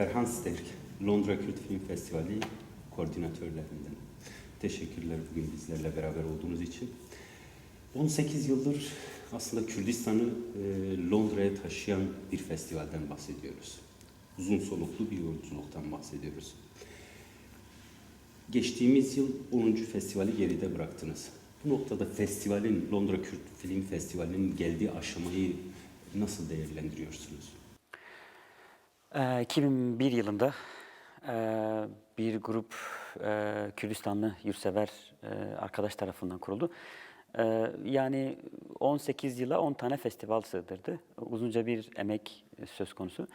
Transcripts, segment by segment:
Ferhan Sterk, Londra Kürt Film Festivali koordinatörlerinden. Teşekkürler bugün bizlerle beraber olduğunuz için. 18 yıldır aslında Kürdistan'ı Londra'ya taşıyan bir festivalden bahsediyoruz. Uzun soluklu bir yolculuktan bahsediyoruz. Geçtiğimiz yıl 10. festivali geride bıraktınız. Bu noktada festivalin, Londra Kürt Film Festivali'nin geldiği aşamayı nasıl değerlendiriyorsunuz? 2001 yılında bir grup Kürdistanlı yurtsever arkadaş tarafından kuruldu. Yani 18 yıla 10 tane festival sığdırdı. Uzunca bir emek söz konusu.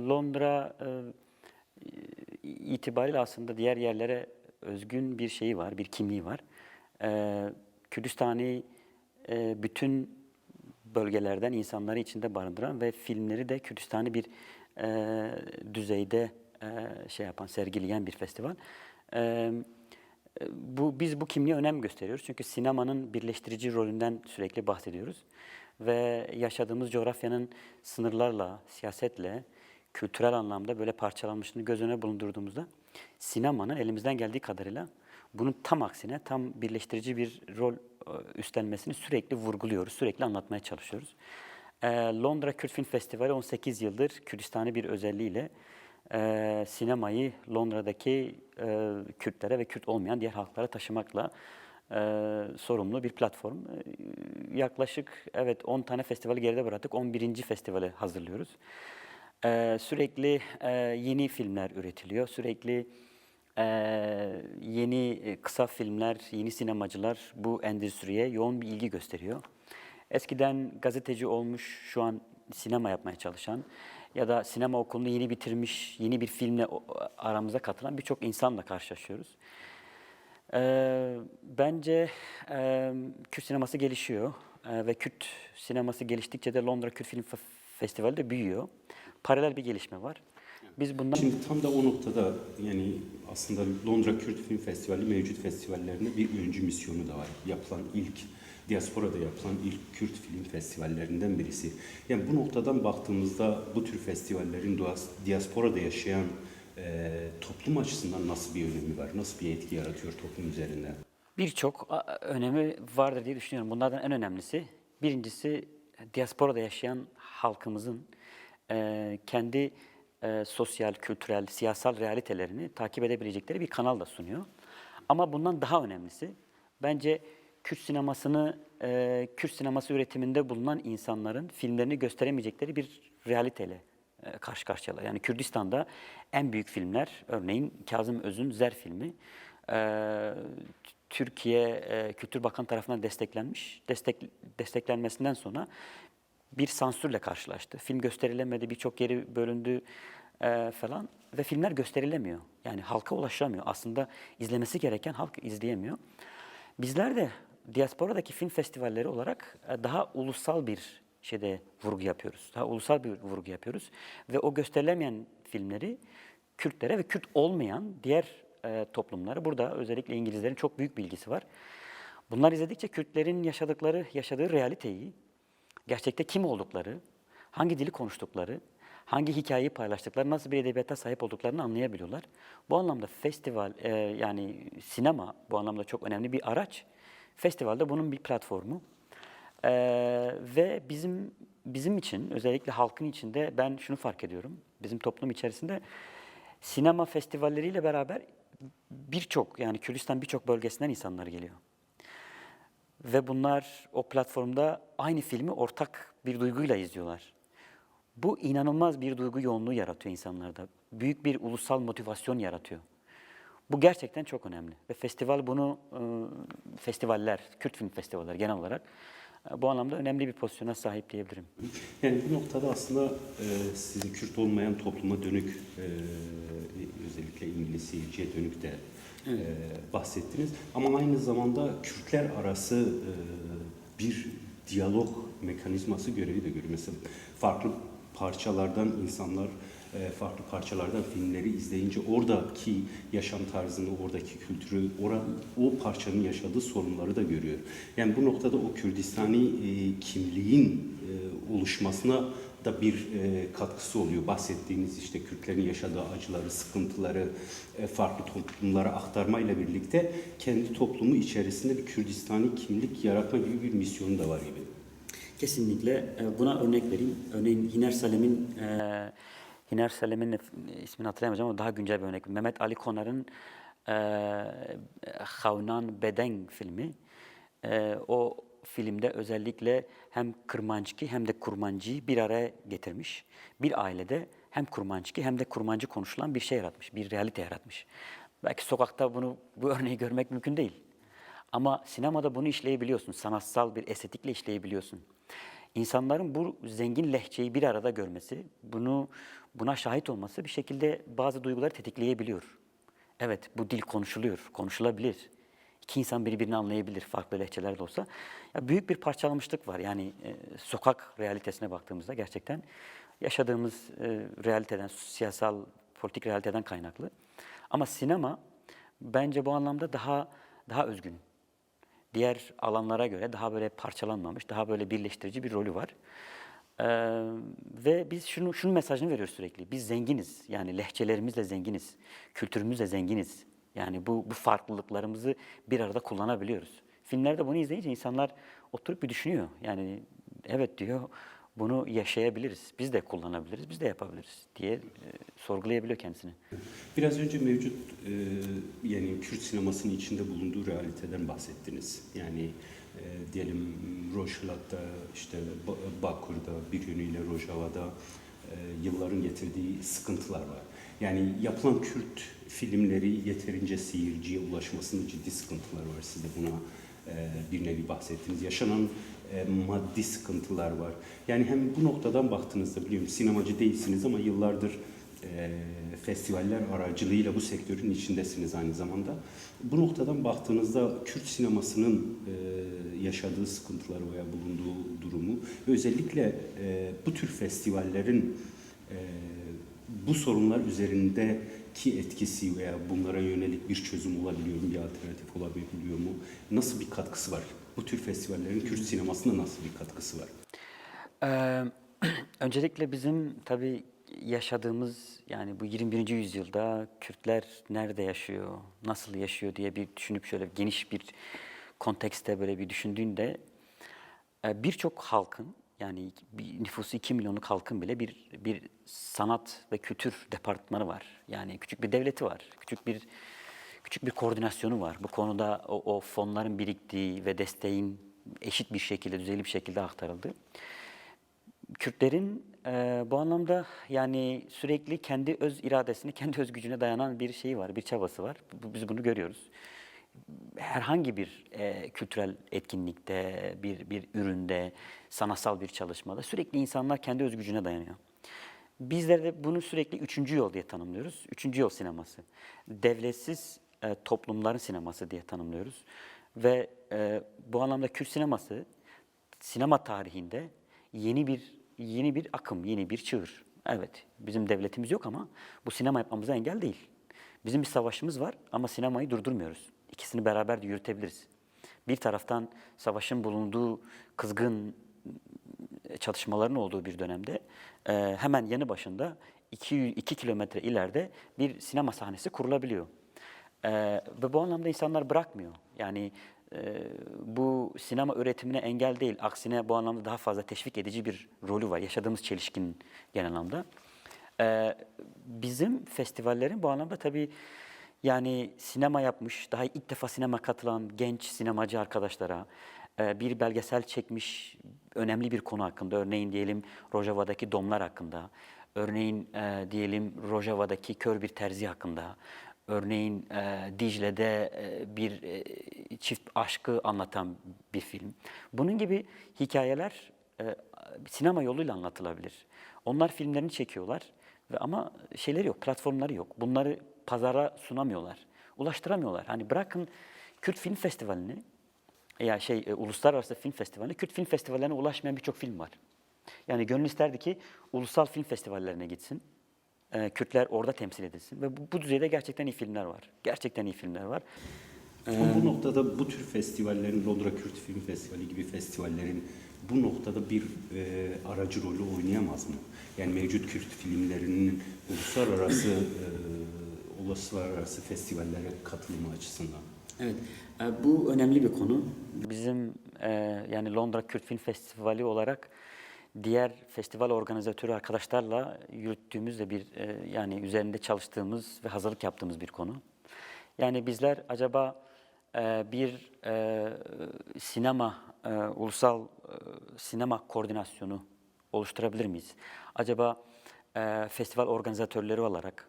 Londra itibariyle aslında diğer yerlere özgün bir şeyi var, bir kimliği var. Kürdistani bütün bölgelerden insanları içinde barındıran ve filmleri de Kürdistani bir düzeyde sergileyen bir festival. Biz bu kimliğe önem gösteriyoruz çünkü sinemanın birleştirici rolünden sürekli bahsediyoruz ve yaşadığımız coğrafyanın sınırlarla, siyasetle, kültürel anlamda böyle parçalanmışlığını göz önüne bulundurduğumuzda sinemanın elimizden geldiği kadarıyla bunun tam aksine tam birleştirici bir rol üstlenmesini sürekli vurguluyoruz, sürekli anlatmaya çalışıyoruz. Londra Kürt Film Festivali 18 yıldır Kürdistani bir özelliğiyle sinemayı Londra'daki Kürtlere ve Kürt olmayan diğer halklara taşımakla sorumlu bir platform. Yaklaşık 10 tane festivali geride bıraktık, 11. festivale hazırlıyoruz. Sürekli yeni filmler üretiliyor, sürekli yeni kısa filmler, yeni sinemacılar bu endüstriye yoğun bir ilgi gösteriyor. Eskiden gazeteci olmuş, şu an sinema yapmaya çalışan ya da sinema okulunu yeni bitirmiş, yeni bir filmle aramıza katılan birçok insanla karşılaşıyoruz. Bence Kürt sineması gelişiyor ve Kürt sineması geliştikçe de Londra Kürt Film Festivali de büyüyor. Paralel bir gelişme var. Biz bundan... Şimdi tam da o noktada yani aslında Londra Kürt Film Festivali mevcut festivallerinde bir öncü misyonu da var. Yapılan ilk, diasporada yapılan ilk Kürt film festivallerinden birisi. Yani bu noktadan baktığımızda bu tür festivallerin diasporada yaşayan toplum açısından nasıl bir önemi var? Nasıl bir etki yaratıyor toplum üzerinde? Birçok önemi vardır diye düşünüyorum. Bunlardan en önemlisi, birincisi diasporada yaşayan halkımızın kendi sosyal, kültürel, siyasal realitelerini takip edebilecekleri bir kanal da sunuyor. Ama bundan daha önemlisi, bence Kürt sinemasını, Kürt sineması üretiminde bulunan insanların filmlerini gösteremeyecekleri bir realiteyle karşı karşıyalar. Yani Kürdistan'da en büyük filmler, örneğin Kazım Öz'ün Zer filmi, Türkiye Kültür Bakanı tarafından desteklenmesinden sonra bir sansürle karşılaştı. Film gösterilemedi, birçok yeri bölündü falan ve filmler gösterilemiyor. Yani halka ulaşamıyor. Aslında izlemesi gereken halk izleyemiyor. Bizler de diasporadaki film festivalleri olarak daha ulusal bir vurgu yapıyoruz. Daha ulusal bir vurgu yapıyoruz ve o gösterilemeyen filmleri Kürtlere ve Kürt olmayan diğer toplumlara, burada özellikle İngilizlerin çok büyük bilgisi var. Bunlar izledikçe Kürtlerin yaşadığı realiteyi, gerçekte kim oldukları, hangi dili konuştukları, hangi hikayeyi paylaştıkları, nasıl bir edebiyata sahip olduklarını anlayabiliyorlar. Bu anlamda festival, yani sinema bu anlamda çok önemli bir araç. Festivalde bunun bir platformu. Ve bizim için, özellikle halkın içinde ben şunu fark ediyorum. Bizim toplum içerisinde sinema festivalleriyle beraber yani Kürdistan birçok bölgesinden insanlar geliyor. Ve bunlar o platformda aynı filmi ortak bir duyguyla izliyorlar. Bu inanılmaz bir duygu yoğunluğu yaratıyor insanlarda. Büyük bir ulusal motivasyon yaratıyor. Bu gerçekten çok önemli. Ve festival bunu, festivaller, Kürt film festivalleri genel olarak bu anlamda önemli bir pozisyona sahip diyebilirim. Yani bu noktada aslında sizi Kürt olmayan topluma dönük, özellikle İngiliz seyirciye dönük de bahsettiniz. Ama aynı zamanda Kürtler arası bir diyalog mekanizması görevi de görüyor. Mesela farklı parçalardan insanlar, farklı parçalardan filmleri izleyince oradaki yaşam tarzını, oradaki kültürü, o parçanın yaşadığı sorunları da görüyor. Yani bu noktada o Kürdistani kimliğin oluşmasına da bir katkısı oluyor. Bahsettiğiniz işte Kürtlerin yaşadığı acıları, sıkıntıları farklı toplumlara aktarmayla birlikte kendi toplumu içerisinde bir Kürdistani kimlik yaratma gibi bir misyonu da var gibi. Kesinlikle. Buna örnek vereyim. Örneğin Hiner Salem'in ismini hatırlayamayacağım ama daha güncel bir örnek. Mehmet Ali Konar'ın Havnan Beden filmi. O filmde özellikle hem Kırmançki hem de Kurmancı'yı bir araya getirmiş. Bir ailede hem Kurmançki hem de Kurmancı konuşulan bir şey yaratmış, bir realite yaratmış. Belki sokakta bu örneği görmek mümkün değil. Ama sinemada bunu işleyebiliyorsun, sanatsal bir estetikle işleyebiliyorsun. İnsanların bu zengin lehçeyi bir arada görmesi, buna şahit olması bir şekilde bazı duyguları tetikleyebiliyor. Evet, bu dil konuşuluyor, konuşulabilir. İki insan birbirini anlayabilir, farklı lehçeler de olsa. Ya büyük bir parçalanmışlık var. Yani sokak realitesine baktığımızda gerçekten yaşadığımız realiteden, siyasal, politik realiteden kaynaklı. Ama sinema bence bu anlamda daha özgün. Diğer alanlara göre daha böyle parçalanmamış, daha böyle birleştirici bir rolü var. Ve biz şunun mesajını veriyoruz sürekli. Biz zenginiz. Yani lehçelerimizle zenginiz. Kültürümüzle zenginiz. Yani bu farklılıklarımızı bir arada kullanabiliyoruz. Filmlerde bunu izleyince insanlar oturup bir düşünüyor. Yani evet diyor, bunu yaşayabiliriz. Biz de kullanabiliriz, biz de yapabiliriz diye sorgulayabiliyor kendisini. Biraz önce mevcut yani Kürt sinemasının içinde bulunduğu realiteden bahsettiniz. Yani diyelim Rojava'da, işte Bakur'da, bir yönüyle Rojava'da yılların getirdiği sıkıntılar var. Yani yapılan Kürt filmleri yeterince seyirciye ulaşmasında ciddi sıkıntılar var. Siz de buna bir nevi bahsettiniz. Yaşanan maddi sıkıntılar var. Yani hem bu noktadan baktığınızda biliyorum sinemacı değilsiniz ama yıllardır festivaller aracılığıyla bu sektörün içindesiniz aynı zamanda. Bu noktadan baktığınızda Kürt sinemasının yaşadığı sıkıntıları veya bulunduğu durumu ve özellikle bu tür festivallerin bu sorunlar üzerindeki etkisi veya bunlara yönelik bir çözüm olabiliyor mu, bir alternatif olabiliyor mu? Nasıl bir katkısı var? Bu tür festivallerin Kürt sinemasına nasıl bir katkısı var? Ee, Öncelikle bizim tabii yaşadığımız yani bu 21. yüzyılda Kürtler nerede yaşıyor, nasıl yaşıyor diye bir düşünüp şöyle geniş bir kontekste böyle bir düşündüğünde birçok halkın yani bir nüfusu 2 milyonluk halkın bile bir sanat ve kültür departmanı var. Yani küçük bir devleti var. Küçük bir koordinasyonu var. Bu konuda o fonların biriktiği ve desteğin eşit bir şekilde, düzeyli bir şekilde aktarıldığı. Kürtlerin bu anlamda yani sürekli kendi öz iradesine, kendi öz gücüne dayanan bir şeyi var, bir çabası var. Biz bunu görüyoruz. Herhangi bir kültürel etkinlikte, bir üründe, sanatsal bir çalışmada sürekli insanlar kendi öz gücüne dayanıyor. Bizler de bunu sürekli üçüncü yol diye tanımlıyoruz. Üçüncü yol sineması. Devletsiz toplumların sineması diye tanımlıyoruz. Ve bu anlamda Kürt sineması, sinema tarihinde yeni bir akım, yeni bir çığır. Evet, bizim devletimiz yok ama bu sinema yapmamıza engel değil. Bizim bir savaşımız var ama sinemayı durdurmuyoruz. İkisini beraber de yürütebiliriz. Bir taraftan savaşın bulunduğu kızgın çatışmaların olduğu bir dönemde hemen yanı başında 2 kilometre ileride bir sinema sahnesi kurulabiliyor. Ve bu anlamda insanlar bırakmıyor. Yani bu sinema üretimine engel değil. Aksine bu anlamda daha fazla teşvik edici bir rolü var. Yaşadığımız çelişkinin genel anlamda. Bizim festivallerin bu anlamda tabii yani sinema yapmış, daha ilk defa sinema katılan genç sinemacı arkadaşlara bir belgesel çekmiş önemli bir konu hakkında, örneğin diyelim Rojava'daki domlar hakkında, örneğin diyelim Rojava'daki kör bir terzi hakkında, örneğin Dicle'de bir çift aşkı anlatan bir film. Bunun gibi hikayeler sinema yoluyla anlatılabilir. Onlar filmlerini çekiyorlar ama şeyleri yok, platformları yok. Bunları pazara sunamıyorlar, ulaştıramıyorlar. Hani bırakın Kürt Film Festivali'ni, ya Uluslararası Film Festivali, Kürt Film Festivallerine ulaşmayan birçok film var. Yani gönül isterdi ki ulusal film festivallerine gitsin. Kürtler orada temsil edilsin ve bu düzeyde gerçekten iyi filmler var. Gerçekten iyi filmler var. Ama bu noktada bu tür festivallerin, Londra Kürt Film Festivali gibi festivallerin bu noktada bir aracı rolü oynayamaz mı? Yani mevcut Kürt filmlerinin uluslararası festivallere katılımı açısından. Evet, bu önemli bir konu. Bizim yani Londra Kürt Film Festivali olarak diğer festival organizatörü arkadaşlarla yürüttüğümüz de bir yani üzerinde çalıştığımız ve hazırlık yaptığımız bir konu. Yani bizler acaba bir ulusal sinema koordinasyonu oluşturabilir miyiz? Acaba festival organizatörleri olarak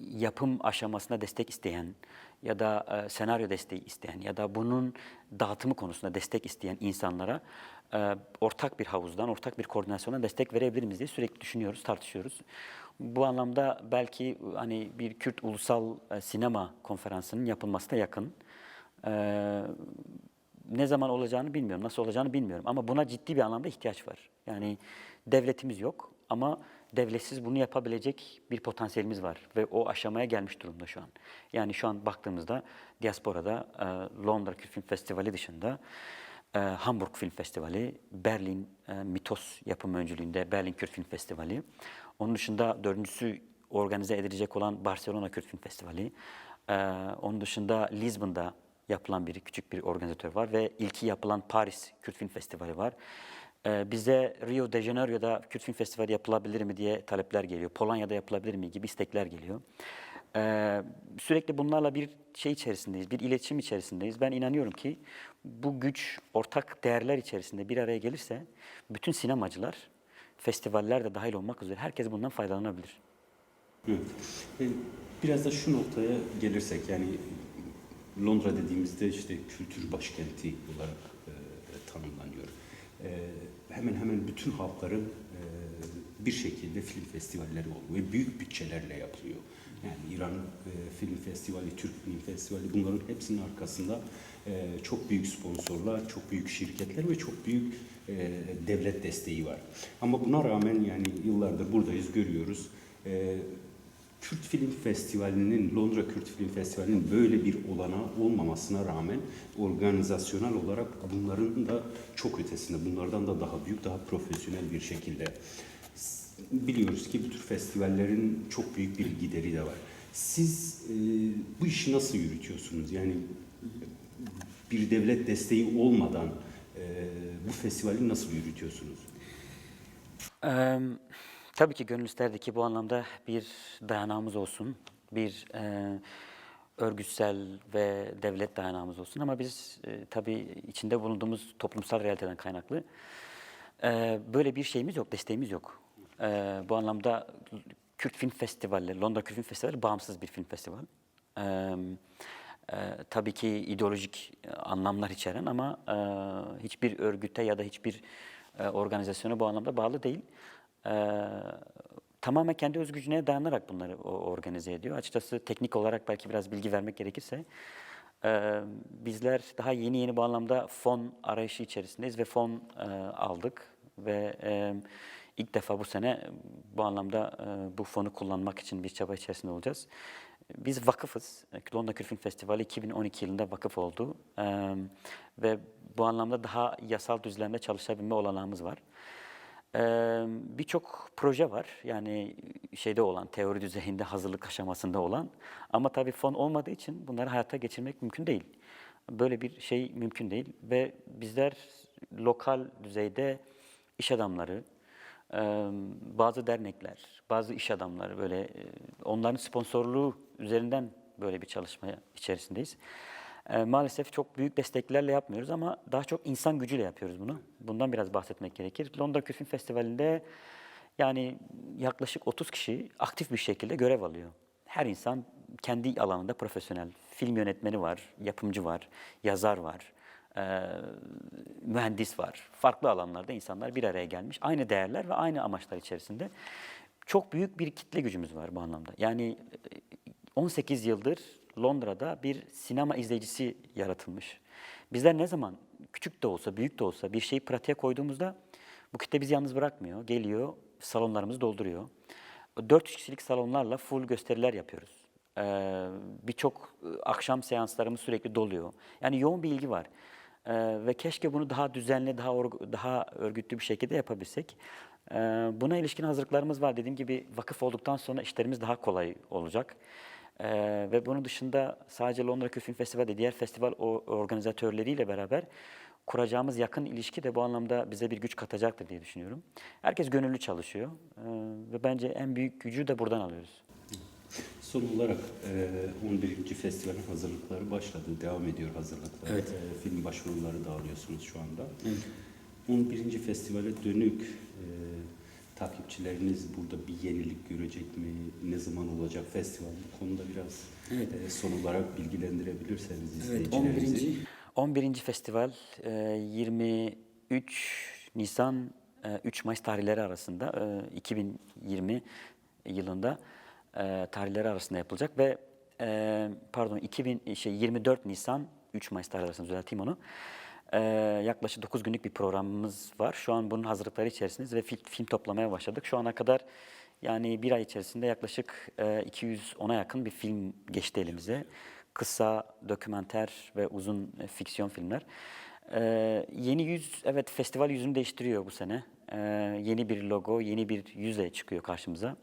yapım aşamasında destek isteyen ya da senaryo desteği isteyen ya da bunun dağıtımı konusunda destek isteyen insanlara ortak bir havuzdan, ortak bir koordinasyondan destek verebilir miyiz diye sürekli düşünüyoruz, tartışıyoruz. Bu anlamda belki hani bir Kürt Ulusal Sinema Konferansı'nın yapılmasına yakın. Ne zaman olacağını bilmiyorum, nasıl olacağını bilmiyorum ama buna ciddi bir anlamda ihtiyaç var. Yani devletimiz yok ama devletsiz bunu yapabilecek bir potansiyelimiz var ve o aşamaya gelmiş durumda şu an. Yani şu an baktığımızda diasporada Londra Kürt Film Festivali dışında Hamburg Film Festivali, Berlin Mitos yapım öncülüğünde Berlin Kürt Film Festivali, onun dışında dördüncüsü organize edilecek olan Barcelona Kürt Film Festivali, onun dışında Lisbon'da yapılan küçük bir organizatör var ve ilki yapılan Paris Kürt Film Festivali var. Bize Rio de Janeiro'da Kürt Film Festivali yapılabilir mi diye talepler geliyor. Polonya'da yapılabilir mi gibi istekler geliyor. Sürekli bunlarla bir içerisindeyiz, bir iletişim içerisindeyiz. Ben inanıyorum ki bu güç ortak değerler içerisinde bir araya gelirse bütün sinemacılar, festivaller de dahil olmak üzere herkes bundan faydalanabilir. Evet. Biraz da şu noktaya gelirsek, yani Londra dediğimizde işte kültür başkenti olarak tanımlanıyor. Hemen hemen bütün halkların bir şekilde film festivalleri oluyor ve büyük bütçelerle yapılıyor. Yani İran Film Festivali, Türk Film Festivali, bunların hepsinin arkasında çok büyük sponsorlar, çok büyük şirketler ve çok büyük devlet desteği var. Ama buna rağmen yani yıllardır buradayız, görüyoruz. Kürt Film Festivali'nin, Londra Kürt Film Festivali'nin böyle bir olanağı olmamasına rağmen organizasyonel olarak bunların da çok ötesinde, bunlardan da daha büyük, daha profesyonel bir şekilde. Biliyoruz ki bu tür festivallerin çok büyük bir gideri de var. Siz bu işi nasıl yürütüyorsunuz? Yani bir devlet desteği olmadan bu festivali nasıl yürütüyorsunuz? Tabii ki gönül isterdi ki bu anlamda bir dayanağımız olsun, bir örgütsel ve devlet dayanağımız olsun ama biz tabii içinde bulunduğumuz toplumsal realiteden kaynaklı böyle bir şeyimiz yok, desteğimiz yok. Bu anlamda Kürt Film Festivali, Londra Kürt Film Festivali bağımsız bir film festival. Tabii ki ideolojik anlamlar içeren ama hiçbir örgüte ya da hiçbir organizasyona bu anlamda bağlı değil. Tamamen kendi özgürlüğüne dayanarak bunları organize ediyor. Açıkçası teknik olarak belki biraz bilgi vermek gerekirse, bizler daha yeni bu anlamda fon arayışı içerisindeyiz ve fon aldık ve ilk defa bu sene bu anlamda bu fonu kullanmak için bir çaba içerisinde olacağız. Biz vakıfız. Londra Kürt Film Festivali 2012 yılında vakıf oldu ve bu anlamda daha yasal düzlemde çalışabilme olanağımız var. Birçok proje var. Yani teori düzeyinde hazırlık aşamasında olan ama tabii fon olmadığı için bunları hayata geçirmek mümkün değil. Böyle bir şey mümkün değil ve bizler lokal düzeyde iş adamları, bazı dernekler, bazı iş adamları onların sponsorluğu üzerinden böyle bir çalışma içerisindeyiz. Maalesef çok büyük desteklerle yapmıyoruz ama daha çok insan gücüyle yapıyoruz bunu. Bundan biraz bahsetmek gerekir. Londra Kürt Film Festivali'nde yani yaklaşık 30 kişi aktif bir şekilde görev alıyor. Her insan kendi alanında profesyonel. Film yönetmeni var, yapımcı var, yazar var, mühendis var. Farklı alanlarda insanlar bir araya gelmiş. Aynı değerler ve aynı amaçlar içerisinde. Çok büyük bir kitle gücümüz var bu anlamda. Yani 18 yıldır Londra'da bir sinema izleyicisi yaratılmış. Bizler ne zaman küçük de olsa, büyük de olsa bir şeyi pratiğe koyduğumuzda bu kitle bizi yalnız bırakmıyor. Geliyor, salonlarımızı dolduruyor. 400 kişilik salonlarla full gösteriler yapıyoruz. Birçok akşam seanslarımız sürekli doluyor. Yani yoğun bir ilgi var. Ve keşke bunu daha düzenli, daha örgütlü bir şekilde yapabilsek. Buna ilişkin hazırlıklarımız var. Dediğim gibi vakıf olduktan sonra işlerimiz daha kolay olacak. Ve bunun dışında sadece Londra Kültür Film Festivali değil, diğer festival organizatörleriyle beraber kuracağımız yakın ilişki de bu anlamda bize bir güç katacaktır diye düşünüyorum. Herkes gönüllü çalışıyor ve bence en büyük gücü de buradan alıyoruz. Son olarak 11. festivalin hazırlıkları başladı, devam ediyor hazırlıkları. Evet. Film başvuruları da alıyorsunuz şu anda. Evet. 11. festivale dönük takipçileriniz burada bir yenilik görecek mi? Ne zaman olacak festival? Bu konuda biraz son olarak bilgilendirebilirseniz Evet, izleyicilerimizi. 11. 11. festival 23 Nisan 3 Mayıs tarihleri arasında 2020 yılında tarihleri arasında yapılacak ve 24 Nisan 3 Mayıs tarihleri arasında düzelteyim onu. Yaklaşık 9 günlük bir programımız var. Şu an bunun hazırlıkları içerisindeyiz ve film toplamaya başladık. Şu ana kadar yani bir ay içerisinde yaklaşık 210'a yakın bir film geçti elimize. Kısa, dokümenter ve uzun fiksiyon filmler. Yeni yüz, evet festival yüzünü değiştiriyor bu sene. Yeni bir logo, yeni bir yüzle çıkıyor karşımıza.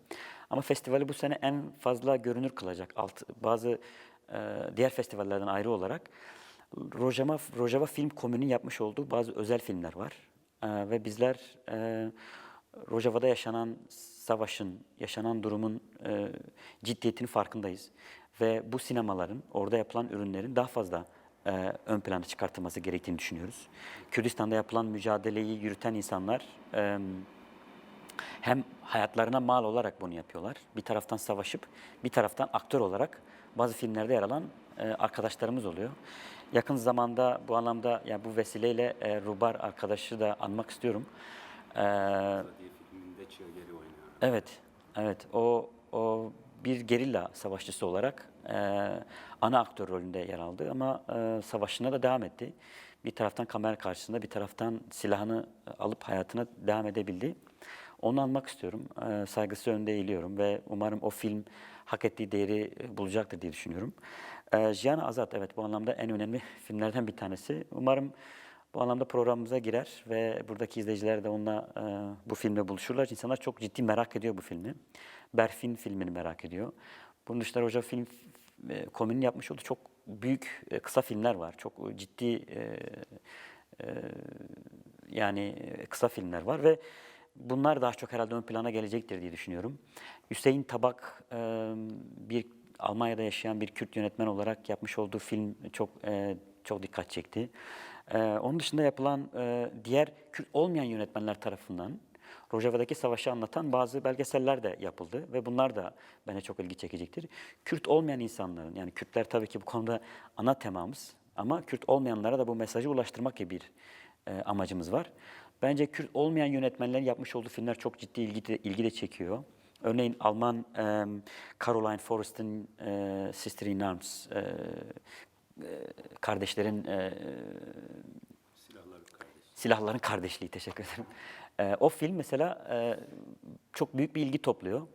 Ama festivali bu sene en fazla görünür kılacak. Bazı diğer festivallerden ayrı olarak Rojava Film Komünü'nün yapmış olduğu bazı özel filmler var. Ve bizler Rojava'da yaşanan savaşın, yaşanan durumun ciddiyetinin farkındayız. Ve bu sinemaların, orada yapılan ürünlerin daha fazla ön plana çıkartılması gerektiğini düşünüyoruz. Kürdistan'da yapılan mücadeleyi yürüten insanlar hem hayatlarına mal olarak bunu yapıyorlar. Bir taraftan savaşıp bir taraftan aktör olarak bazı filmlerde yer alan arkadaşlarımız oluyor. Yakın zamanda bu anlamda yani bu vesileyle Rubar arkadaşı da anmak istiyorum. Evet, evet. O bir gerilla savaşçısı olarak ana aktör rolünde yer aldı ama savaşına da devam etti. Bir taraftan kamera karşısında, bir taraftan silahını alıp hayatına devam edebildi. Onu anmak istiyorum. Saygısı önünde eğiliyorum ve umarım o film hak ettiği değeri bulacaktır diye düşünüyorum. Jiyana Azat, evet bu anlamda en önemli filmlerden bir tanesi. Umarım bu anlamda programımıza girer ve buradaki izleyiciler de onunla bu filmle buluşurlar. İnsanlar çok ciddi merak ediyor bu filmi. Berfin filmini merak ediyor. Bunun dışında Rojava Film Komünü'nün yapmış olduğu çok büyük kısa filmler var. Çok ciddi kısa filmler var ve bunlar daha çok herhalde ön plana gelecektir diye düşünüyorum. Hüseyin Tabak bir Almanya'da yaşayan bir Kürt yönetmen olarak yapmış olduğu film çok dikkat çekti. Onun dışında yapılan diğer Kürt olmayan yönetmenler tarafından Rojava'daki savaşı anlatan bazı belgeseller de yapıldı ve bunlar da bence çok ilgi çekecektir. Kürt olmayan insanların, yani Kürtler tabii ki bu konuda ana temamız ama Kürt olmayanlara da bu mesajı ulaştırmak gibi bir amacımız var. Bence Kürt olmayan yönetmenlerin yapmış olduğu filmler çok ciddi ilgi de çekiyor. Örneğin Alman Caroline Forrest'in Sister in Arms, kardeşlerin silahların kardeşliği, teşekkür ederim. O film mesela çok büyük bir ilgi topluyor.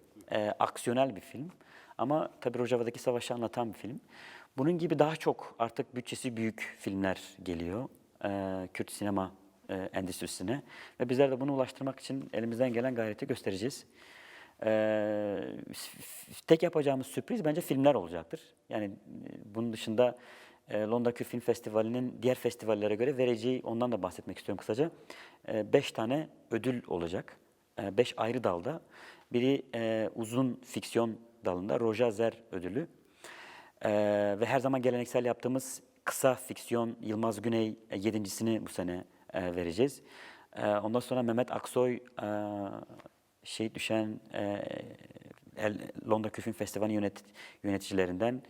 Aksiyonel bir film ama tabii Rojava'daki savaşı anlatan bir film. Bunun gibi daha çok artık bütçesi büyük filmler geliyor Kürt sinema endüstrisine ve bizler de bunu ulaştırmak için elimizden gelen gayreti göstereceğiz. Tek yapacağımız sürpriz bence filmler olacaktır. Yani bunun dışında Londra Kültür Film Festivali'nin diğer festivallere göre vereceği, ondan da bahsetmek istiyorum kısaca. 5 tane ödül olacak. 5 ayrı dalda. Biri uzun fiksiyon dalında Roja Zer ödülü. Ve her zaman geleneksel yaptığımız kısa fiksiyon Yılmaz Güney 7.'sini bu sene vereceğiz. Ondan sonra Mehmet Aksoy şehit düşen Londra Kültür Film Festivali yöneticilerinden,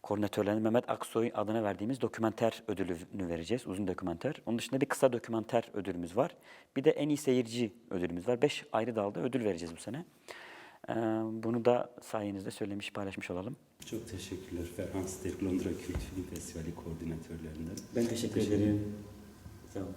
koordinatörlerinden Mehmet Aksoy adına verdiğimiz dokümenter ödülünü vereceğiz. Uzun dokümenter. Onun dışında bir kısa dokümenter ödülümüz var. Bir de en iyi seyirci ödülümüz var. 5 ayrı dalda ödül vereceğiz bu sene. Bunu da sayenizde söylemiş, paylaşmış olalım. Çok teşekkürler Ferhan Sterk, Londra Kültür Film Festivali koordinatörlerinden. Ben teşekkür ederim. Sağ olun.